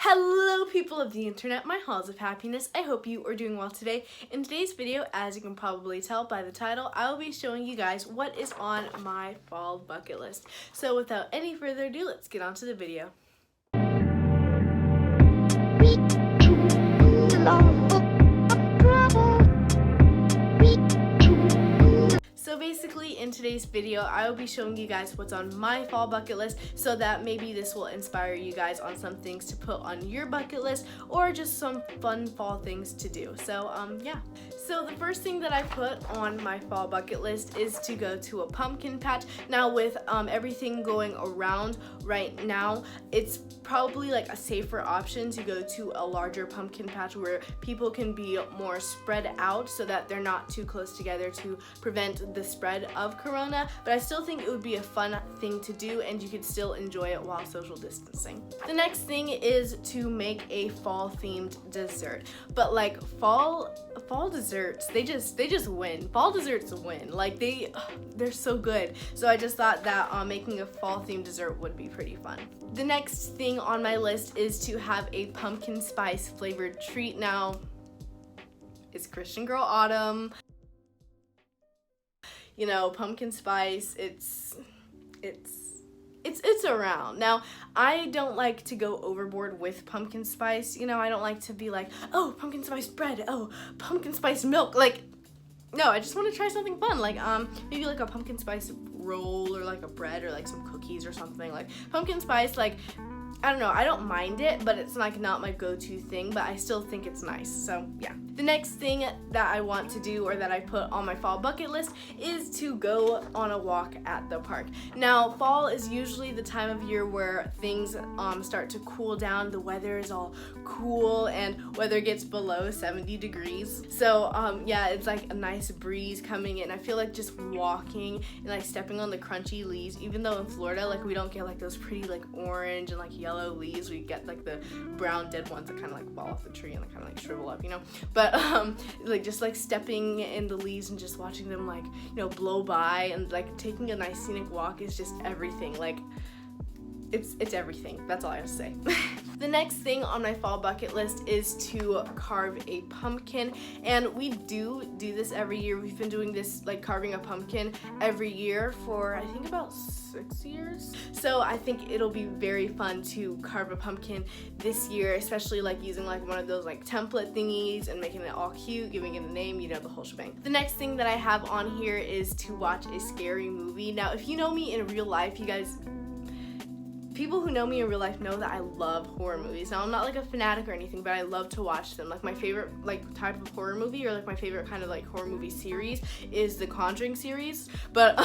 Hello people of the internet, my halls of happiness. I hope you are doing well today. In today's video, as you can probably tell by the title, I will be showing you guys what is on my fall bucket list. So without any further ado, let's get on to the video. So basically in today's video, I will be showing you guys what's on my fall bucket list so that maybe this will inspire you guys on some things to put on your bucket list or just some fun fall things to do. So yeah. So the first thing that I put on my fall bucket list is to go to a pumpkin patch. Now with everything going around right now, it's probably like a safer option to go to a larger pumpkin patch where people can be more spread out so that they're not too close together to prevent the spread of corona, but I still think it would be a fun thing to do and you could still enjoy it while social distancing. The next thing is to make a fall themed dessert, but like fall desserts, they just win. Fall desserts win. Like they're so good. So I just thought that making a fall themed dessert would be pretty fun. The next thing on my list is to have a pumpkin spice flavored treat. Now it's Christian Girl Autumn. You know, pumpkin spice, it's around. Now, I don't like to go overboard with pumpkin spice. You know, I don't like to be like, oh, pumpkin spice bread, oh, pumpkin spice milk. Like, no, I just want to try something fun. Like, maybe like a pumpkin spice roll or like a bread or like some cookies or something. Like, pumpkin spice, like, I don't know, I don't mind it, but it's like not my go-to thing, but I still think it's nice, so yeah. The next thing that I want to do or that I put on my fall bucket list is to go on a walk at the park. Now, fall is usually the time of year where things start to cool down, the weather is all cool and weather gets below 70 degrees. So yeah, it's like a nice breeze coming in. I feel like just walking and like stepping on the crunchy leaves, even though in Florida, like we don't get like those pretty like orange and like yellow leaves, we get like the brown dead ones that kind of like fall off the tree and they kind of like shrivel up, you know. But like just like stepping in the leaves and just watching them like, you know, blow by and like taking a nice scenic walk is just everything. Like it's everything. That's all I have to say. The next thing on my fall bucket list is to carve a pumpkin, and we do this every year. We've been doing this, like carving a pumpkin every year for I think about 6 years. So I think it'll be very fun to carve a pumpkin this year, especially like using like one of those like template thingies and making it all cute, giving it a name, you know, the whole shebang. The next thing that I have on here is to watch a scary movie. Now, if you know me in real life, you guys, people who know me in real life know that I love horror movies. Now, I'm not like a fanatic or anything, but I love to watch them. Like my favorite like type of horror movie or like my favorite kind of like horror movie series is the Conjuring series. But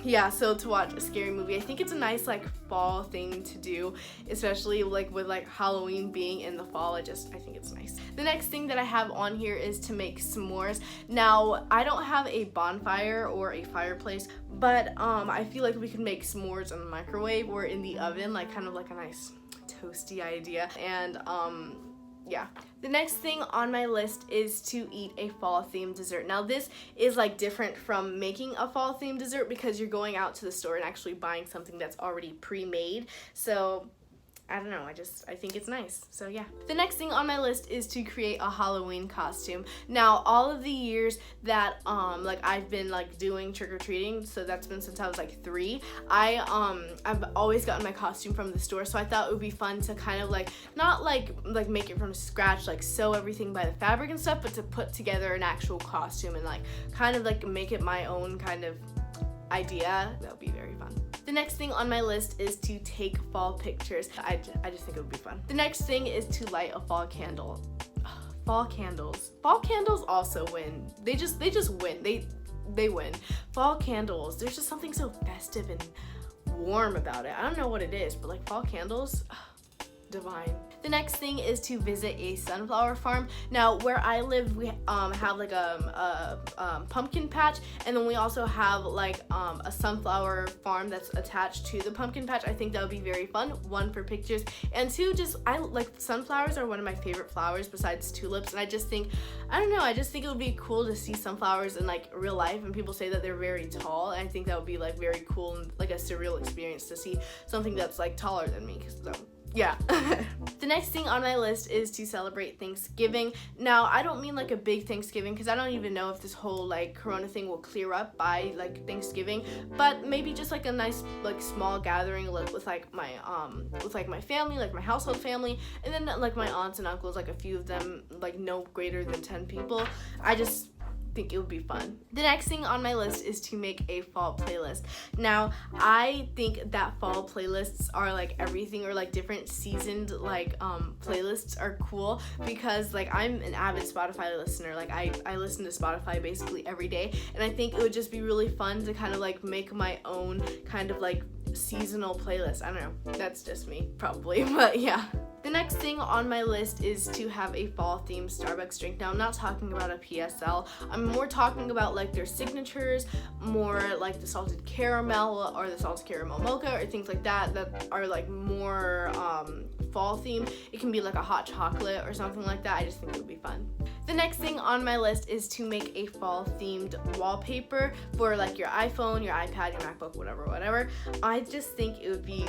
yeah, so to watch a scary movie, I think it's a nice like fall thing to do, especially like with like Halloween being in the fall. I think it's nice. The next thing that I have on here is to make s'mores. Now, I don't have a bonfire or a fireplace, but I feel like we could make s'mores in the microwave or in the oven, like kind of like a nice toasty idea. And yeah. The next thing on my list is to eat a fall themed dessert. Now this is like different from making a fall themed dessert because you're going out to the store and actually buying something that's already pre-made. So I don't know, I think it's nice, so yeah. The next thing on my list is to create a Halloween costume. Now, all of the years that like I've been like doing trick-or-treating, so that's been since I was like 3, I've always gotten my costume from the store, so I thought it would be fun to kind of like, not like make it from scratch, like sew everything by the fabric and stuff, but to put together an actual costume and like kind of like make it my own kind of idea. That would be very fun. The next thing on my list is to take fall pictures. I just think it would be fun. The next thing is to light a fall candle. Fall candles. Fall candles also win. They just win. They win. Fall candles. There's just something so festive and warm about it. I don't know what it is, but like fall candles, divine. The next thing is to visit a sunflower farm. Now, where I live, we have like a pumpkin patch, and then we also have like a sunflower farm that's attached to the pumpkin patch. I think that would be very fun. 1, for pictures, and 2, just I like sunflowers are one of my favorite flowers besides tulips, and I just think it would be cool to see sunflowers in like real life, and people say that they're very tall, and I think that would be like very cool and like a surreal experience to see something that's like taller than me. So yeah. The next thing on my list is to celebrate Thanksgiving. Now, I don't mean like a big Thanksgiving because I don't even know if this whole like corona thing will clear up by like Thanksgiving, but maybe just like a nice like small gathering with like my family, like my household family, and then like my aunts and uncles, like a few of them, like no greater than 10 people. I just think it would be fun. The next thing on my list is to make a fall playlist. Now, I think that fall playlists are like everything, or like different seasoned like playlists are cool because like I'm an avid Spotify listener. Like I listen to Spotify basically every day, and I think it would just be really fun to kind of like make my own kind of like seasonal playlist. I don't know, that's just me probably, but yeah. The next thing on my list is to have a fall themed Starbucks drink. Now, I'm not talking about a PSL. I'm more talking about like their signatures, more like the salted caramel or the salted caramel mocha or things like that are like more fall themed. It can be like a hot chocolate or something like that. I just think it would be fun. The next thing on my list is to make a fall themed wallpaper for like your iPhone, your iPad, your MacBook, whatever. I just think it would be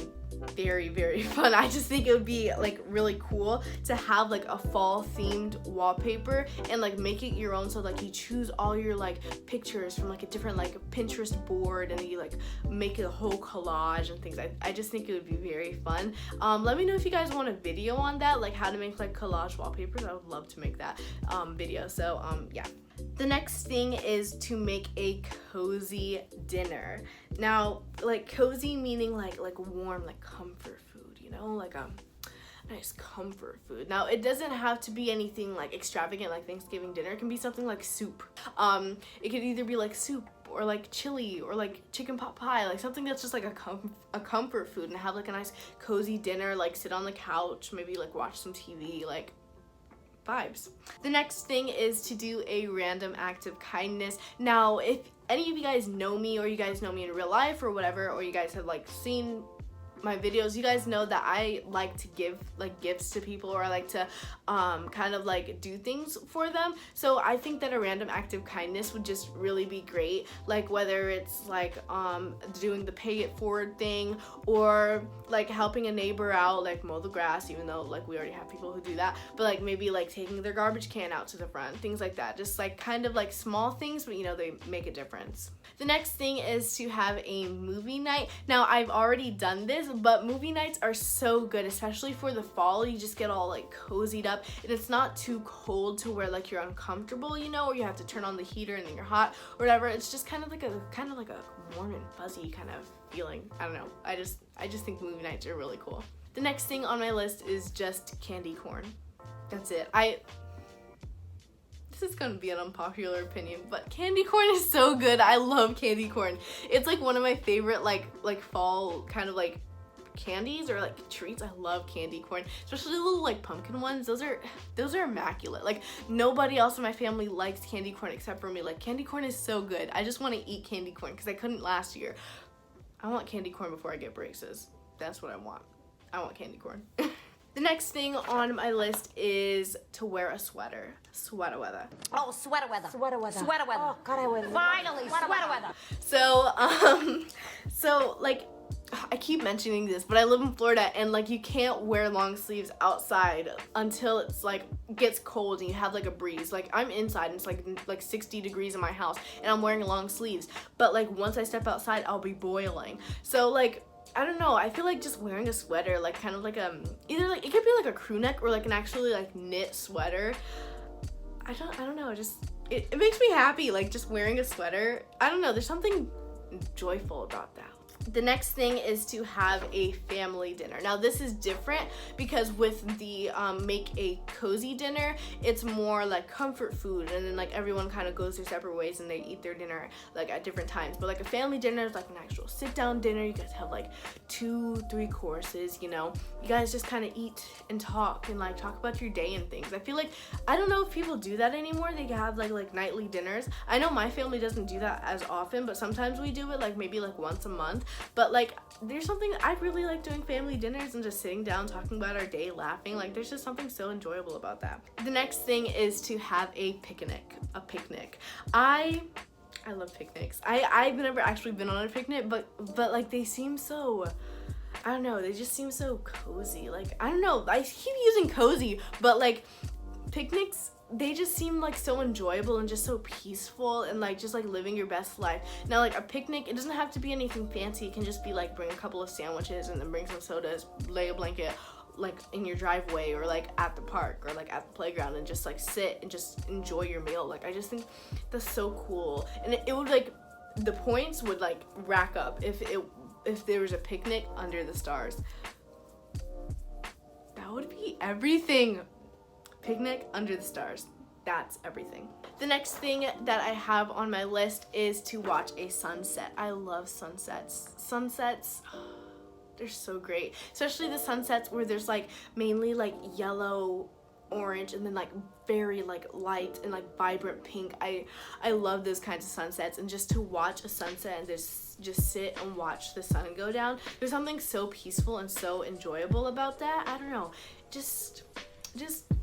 very, very fun. I just think it would be like really cool to have like a fall themed wallpaper and like make it your own. So like you choose all your like pictures from like a different like Pinterest board, and then you like make a whole collage and things. I just think it would be very fun. Let me know if you guys want a video on that, like how to make like collage wallpapers. I would love to make that video. So yeah. The next thing is to make a cozy dinner. Now, like cozy meaning like warm, like comfort food, you know, like nice comfort food. Now, it doesn't have to be anything like extravagant like Thanksgiving dinner. It can be something like soup. It could either be like soup or like chili or like chicken pot pie, like something that's just like a comfort food, and have like a nice cozy dinner, like sit on the couch, maybe like watch some TV, like vibes. The next thing is to do a random act of kindness. Now, if any of you guys know me, or you guys know me in real life or whatever, or you guys have like seen my videos, you guys know that I like to give like gifts to people, or I like to kind of like do things for them. So I think that a random act of kindness would just really be great, like whether it's like doing the pay it forward thing, or like helping a neighbor out, like mow the grass, even though like we already have people who do that, but like maybe like taking their garbage can out to the front, things like that. Just like kind of like small things, but you know, they make a difference. The next thing is to have a movie night. Now, I've already done this, but movie nights are so good, especially for the fall. You just get all like cozied up, and it's not too cold to where like you're uncomfortable, you know, or you have to turn on the heater and then you're hot or whatever. It's just kind of like a warm and fuzzy kind of feeling. I don't know. I just think movie nights are really cool. The next thing on my list is just candy corn. That's it. This is gonna be an unpopular opinion, but candy corn is so good. I love candy corn. It's like one of my favorite like fall kind of like candies or like treats. I love candy corn, especially the little like pumpkin ones. Those are immaculate. Like nobody else in my family likes candy corn except for me. Like candy corn is so good. I just want to eat candy corn because I couldn't last year. I want candy corn before I get braces. That's what I want. I want candy corn. The next thing on my list is to wear a sweater. Sweater weather. Oh, sweater weather. Sweater weather. Sweater weather. Oh, God, I would. Finally, sweater weather. So like, I keep mentioning this, but I live in Florida, and like you can't wear long sleeves outside until it's like gets cold and you have like a breeze. Like I'm inside and it's like 60 degrees in my house, and I'm wearing long sleeves. But like once I step outside, I'll be boiling. So like, I don't know, I feel like just wearing a sweater, like kind of like either like it could be like a crew neck or like an actually like knit sweater. I don't know, just it makes me happy, like just wearing a sweater. I don't know, there's something joyful about that. The next thing is to have a family dinner. Now this is different because with the make a cozy dinner, it's more like comfort food, and then like everyone kind of goes their separate ways and they eat their dinner like at different times. But like a family dinner is like an actual sit down dinner. You guys have like 2-3 courses, you know, you guys just kind of eat and talk and like talk about your day and things. I feel like, I don't know if people do that anymore. They have like nightly dinners. I know my family doesn't do that as often, but sometimes we do it like maybe like once a month. But like there's something, I really like doing family dinners and just sitting down talking about our day, laughing. Like there's just something so enjoyable about that. The next thing is to have a picnic. I love picnics. I've never actually been on a picnic, but like they seem so, I don't know, they just seem so cozy. Like, I don't know, I keep using cozy, but like picnics, they just seem like so enjoyable and just so peaceful and like just like living your best life. Now like a picnic, it doesn't have to be anything fancy. It can just be like bring a couple of sandwiches and then bring some sodas, lay a blanket like in your driveway or like at the park or like at the playground and just like sit and just enjoy your meal. Like I just think that's so cool, and it would like, the points would like rack up if there was a picnic under the stars. That would be everything. Picnic under the stars. That's everything. The next thing that I have on my list is to watch a sunset. I love sunsets. Sunsets, they're so great. Especially the sunsets where there's like mainly like yellow, orange, and then like very like light and like vibrant pink. I love those kinds of sunsets, and just to watch a sunset and just sit and watch the sun go down. There's something so peaceful and so enjoyable about that. I don't know.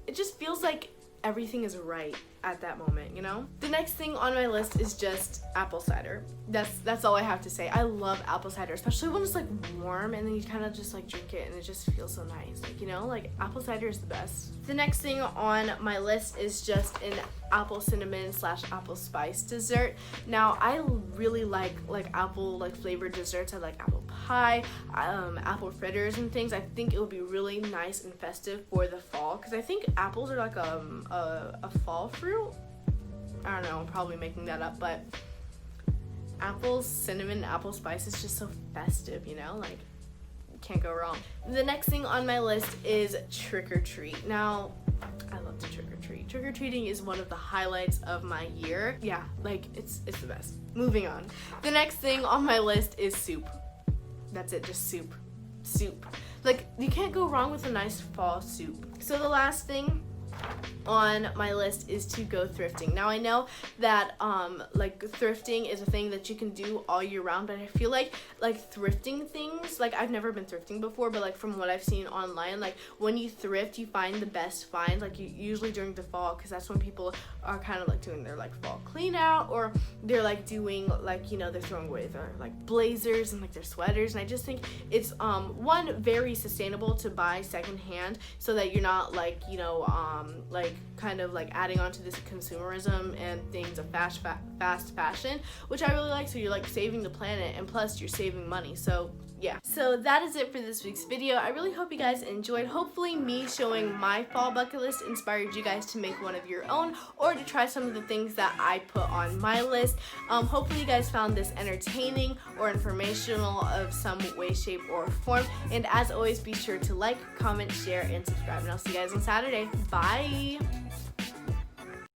It just feels like everything is right at that moment, you know? The next thing on my list is just apple cider. That's all I have to say. I love apple cider, especially when it's like warm and then you kind of just like drink it and it just feels so nice. Like, you know, like apple cider is the best. The next thing on my list is just an apple cinnamon / apple spice dessert. Now I really like apple like flavored desserts. I like apple pie, apple fritters and things. I think it would be really nice and festive for the fall, because I think apples are like a fall fruit. I don't know, I'm probably making that up, but apples, cinnamon, apple spice is just so festive, you know, like can't go wrong. The next thing on my list is trick or treat. Now I love to trick or treat. Trick or treating is one of the highlights of my year. Yeah, like it's the best. Moving on. The next thing on my list is soup. That's it, just soup. Like you can't go wrong with a nice fall soup. So the last thing on my list is to go thrifting. Now I know that like thrifting is a thing that you can do all year round, but I feel like thrifting things, like I've never been thrifting before, but like from what I've seen online, like when you thrift you find the best finds, like usually during the fall, because that's when people are kind of like doing their like fall clean out, or they're like doing like, you know, they're throwing away their like blazers and like their sweaters. And I just think it's one, very sustainable to buy secondhand, so that you're not like, you know, like kind of like adding on to this consumerism and things of fast fashion, which I really like. So you're like saving the planet, and plus you're saving money. So yeah, so that is it for this week's video. I really hope you guys enjoyed. Hopefully me showing my fall bucket list inspired you guys to make one of your own, or to try some of the things that I put on my list. Hopefully you guys found this entertaining or informational of some way, shape, or form. And as always, be sure to like, comment, share, and subscribe. And I'll see you guys on Saturday. Bye!